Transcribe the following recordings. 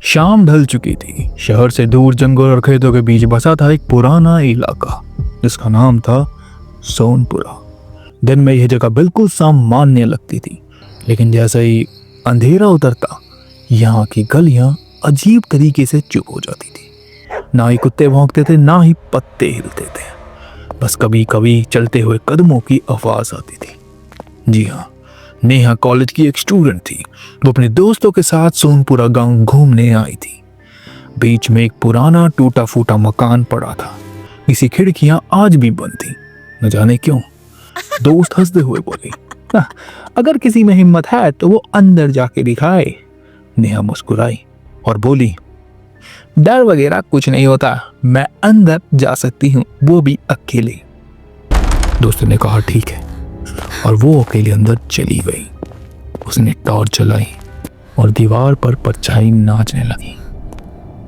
शाम ढल चुकी थी। शहर से दूर जंगल और खेतों के बीच बसा था एक पुराना इलाका जिसका नाम था सोनपुरा। दिन में यह जगह बिल्कुल सामान्य लगती थी, लेकिन जैसे ही अंधेरा उतरता यहाँ की गलियां अजीब तरीके से चुप हो जाती थी। ना ही कुत्ते भौंकते थे, ना ही पत्ते हिलते थे, बस कभी कभी चलते हुए कदमों की आवाज आती थी। जी हाँ, नेहा कॉलेज की एक स्टूडेंट थी। वो अपने दोस्तों के साथ सोनपुरा गांव घूमने आई थी। बीच में एक पुराना टूटा फूटा मकान पड़ा था, इसकी खिड़कियां आज भी बंद थी, न जाने क्यों। दोस्त हंसते हुए बोली, अगर किसी में हिम्मत है तो वो अंदर जाके दिखाए। नेहा मुस्कुराई और बोली, डर वगैरह कुछ नहीं होता, मैं अंदर जा सकती हूँ, वो भी अकेले। दोस्त ने कहा ठीक है, और वो अकेले अंदर चली गई। उसने टॉर्च जलाई और दीवार पर परछाई नाचने लगी।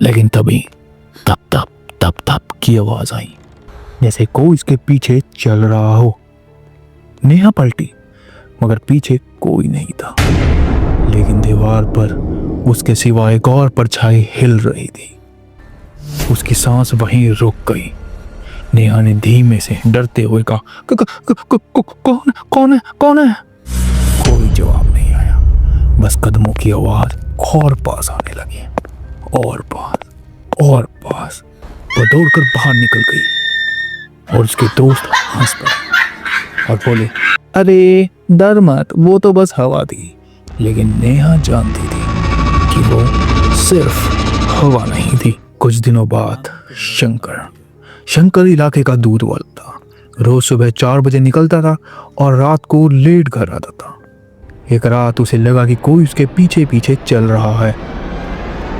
लेकिन तभी तप तप तप तप की आवाज आई, जैसे कोई इसके पीछे चल रहा हो। नेहा पलटी, मगर पीछे कोई नहीं था, लेकिन दीवार पर उसके सिवा एक और परछाई हिल रही थी। उसकी सांस वहीं रुक गई। नेहा ने धीमे से डरते हुए कहा, कौन कौन है कौन है? कोई जवाब नहीं आया, बस कदमों की आवाज और पास आने लगी, और पास और पास। वह दौड़कर बाहर निकल गई और उसके दोस्त हंस पड़े और बोले, अरे डर मत, वो तो बस हवा थी। लेकिन नेहा जानती थी कि वो सिर्फ हवा नहीं थी। कुछ दिनों बाद शंकर इलाके का दूध वाला था। रोज सुबह 4 बजे निकलता था और रात को लेट घर आता था। एक रात उसे लगा कि कोई उसके पीछे पीछे चल रहा है।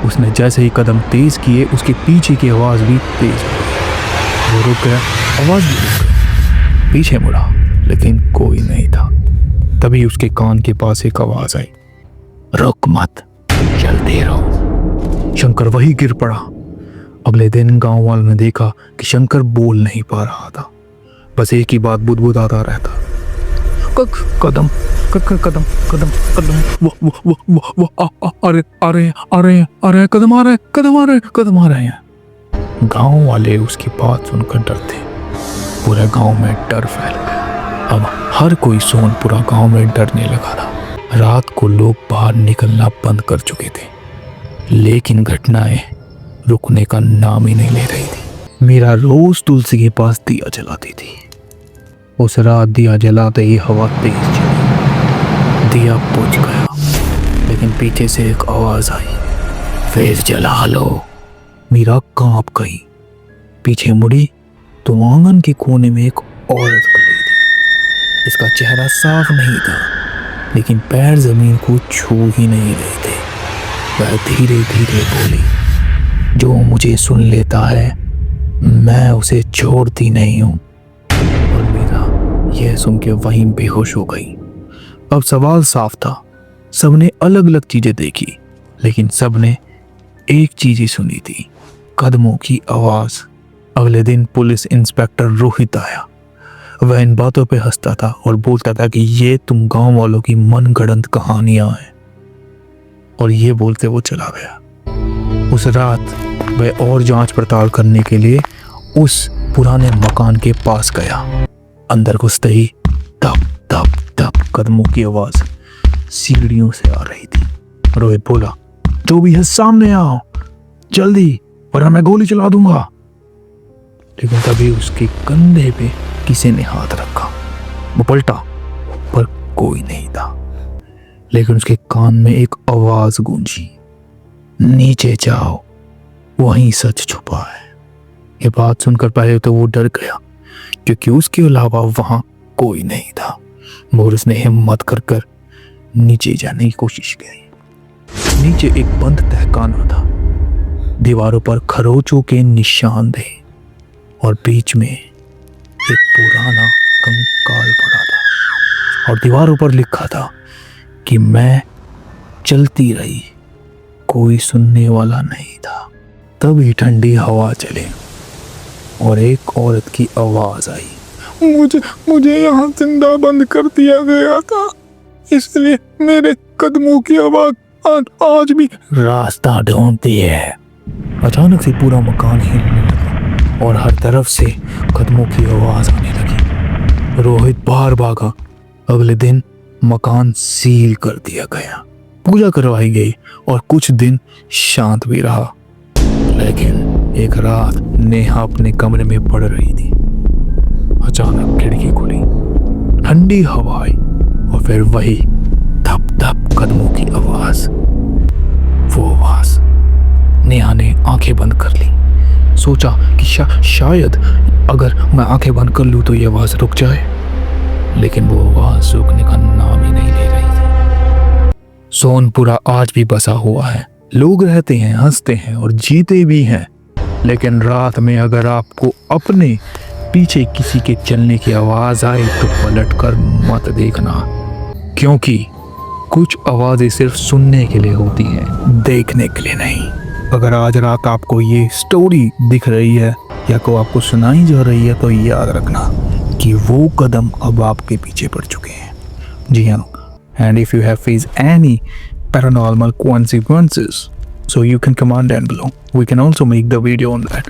उसने जैसे ही कदम तेज किए, उसके पीछे की आवाज भी तेज हो गई। वो रुक गया, आवाज भी रुक गई। पीछे मुड़ा, लेकिन कोई नहीं था। तभी उसके कान के पास एक आवाज आई, रुक मत, चलते रहो। शंकर वही गिर पड़ा। अगले दिन गांव वालों ने देखा कि शंकर बोल नहीं पा रहा था, बस एक ही बात बुदबुदाता रहता, कदम कदम कदम कदम, वो अरे अरे अरे अरे कदम आ रहे, कदम आ रहे, कदम आ रहे हैं। गांव वाले उसकी बात सुनकर डरते। पूरे गांव में डर फैल गया। अब हर कोई सोनपुरा गांव में डरने लगा था। रात को लोग बाहर निकलना बंद कर चुके थे, लेकिन घटनाएं रुकने का नाम ही नहीं ले रही थी। मीरा रोज तुलसी के पास दिया जलाती थी। उस रात दिया जलाते ही हवा तेज चली। दिया बुझ गया, लेकिन पीछे से एक आवाज आई, फिर जला लो। मीरा कांप गई, पीछे मुड़ी तो आंगन के कोने में एक औरत खड़ी थी। इसका चेहरा साफ नहीं था, लेकिन पैर जमीन को छू ही नहीं रहे थे। वह धीरे धीरे बोली, जो मुझे सुन लेता है मैं उसे छोड़ती नहीं हूं। और मीरा यह सुन के वहीं बेहोश हो गई। अब सवाल साफ था, सबने अलग अलग चीजें देखी, लेकिन सबने एक चीज ही सुनी थी, कदमों की आवाज। अगले दिन पुलिस इंस्पेक्टर रोहित आया। वह इन बातों पे हंसता था और बोलता था कि ये तुम गांव वालों की मनगढ़ंत कहानियां हैं, और ये बोलते वो चला गया। उस रात वह और जांच पड़ताल करने के लिए उस पुराने मकान के पास गया। अंदर घुसते ही तप तप तप कदमों की आवाज सीढ़ियों से आ रही थी। रोहित बोला, जो भी है सामने आओ जल्दी, वरना मैं गोली चला दूंगा। लेकिन तभी उसके कंधे पे किसी ने हाथ रखा। वो पलटा, पर कोई नहीं था। लेकिन उसके कान में एक आवाज गूंजी, नीचे जाओ, वहीं सच छुपा है। ये बात सुनकर पहले तो वो डर गया, क्योंकि उसके अलावा वहां कोई नहीं था। मगर उसने हिम्मत कर नीचे जाने की कोशिश की। नीचे एक बंद तहखाना था। दीवारों पर खरोचों के निशान थे और बीच में एक पुराना कंकाल पड़ा था, और दीवारों पर लिखा था कि मैं चलती रही, कोई सुनने वाला नहीं था। तभी ठंडी हवा चली और एक औरत की आवाज आई, मुझे यहाँ जिंदा बंद कर दिया गया था, इसलिए मेरे कदमों की आवाज आज भी रास्ता ढूंढती है। अचानक से पूरा मकान हिलने लगा और हर तरफ से कदमों की आवाज आने लगी। रोहित बाहर भागा। अगले दिन मकान सील कर दिया गया, पूजा करवाई गई और कुछ दिन शांत भी रहा। लेकिन एक रात नेहा अपने कमरे में पड़ रही थी। अचानक खिड़की खुली, ठंडी हवा आई और फिर वही धप धप कदमों की आवाज। वो आवाज। नेहा ने आंखें बंद कर ली। सोचा कि शायद अगर मैं आंखें बंद कर लूं तो ये आवाज रुक जाए, लेकिन वो आवाज रुकने का नाम ही नहीं ले रही थी। सोनपुरा आज भी बसा हुआ है। लोग रहते हैं, हंसते हैं और जीते भी हैं। लेकिन रात में अगर आपको अपने पीछे किसी के चलने की आवाज आए तो पलट कर मत देखना, क्योंकि कुछ आवाजें सिर्फ सुनने के लिए होती हैं, देखने के लिए नहीं। अगर आज रात आपको ये स्टोरी दिख रही है या को आपको सुनाई जा रही है तो याद रखना कि वो कदम अब आपके पीछे पड़ चुके हैं। जी हाँ, and if you have faced any paranormal consequences, so you can comment down below. We can also make the video on that.